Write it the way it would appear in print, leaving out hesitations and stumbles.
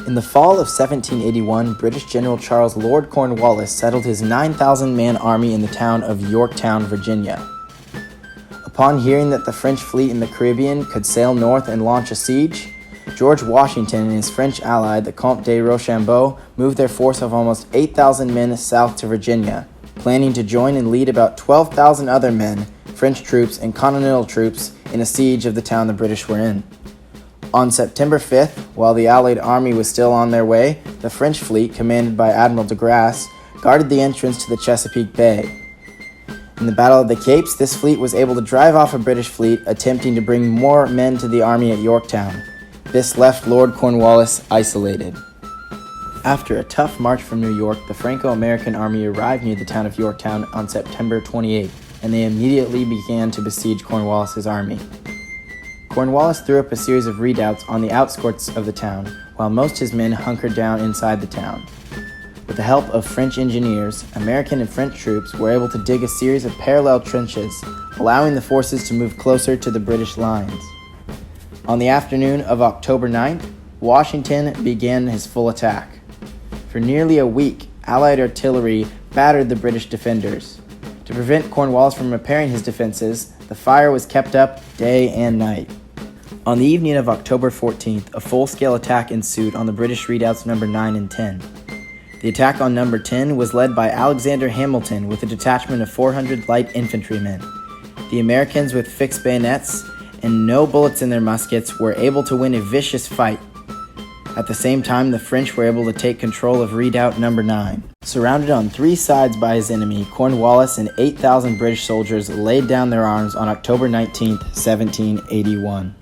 In the fall of 1781, British General Charles Lord Cornwallis settled his 9,000-man army in the town of Yorktown, Virginia. Upon hearing that the French fleet in the Caribbean could sail north and launch a siege, George Washington and his French ally, the Comte de Rochambeau, moved their force of almost 8,000 men south to Virginia, planning to join and lead about 12,000 other men, French troops, and Continental troops in a siege of the town the British were in. On September 5th, while the Allied army was still on their way, the French fleet, commanded by Admiral de Grasse, guarded the entrance to the Chesapeake Bay. In the Battle of the Capes, this fleet was able to drive off a British fleet attempting to bring more men to the army at Yorktown. This left Lord Cornwallis isolated. After a tough march from New York, the Franco-American army arrived near the town of Yorktown on September 28th, and they immediately began to besiege Cornwallis's army. Cornwallis threw up a series of redoubts on the outskirts of the town, while most of his men hunkered down inside the town. With the help of French engineers, American and French troops were able to dig a series of parallel trenches, allowing the forces to move closer to the British lines. On the afternoon of October 9th, Washington began his full attack. For nearly a week, Allied artillery battered the British defenders. To prevent Cornwallis from repairing his defenses, the fire was kept up day and night. On the evening of October 14th, a full-scale attack ensued on the British redoubts number 9 and 10. The attack on number 10 was led by Alexander Hamilton with a detachment of 400 light infantrymen. The Americans, with fixed bayonets and no bullets in their muskets, were able to win a vicious fight. At the same time, the French were able to take control of redoubt number 9. Surrounded on three sides by his enemy, Cornwallis and 8,000 British soldiers laid down their arms on October 19, 1781.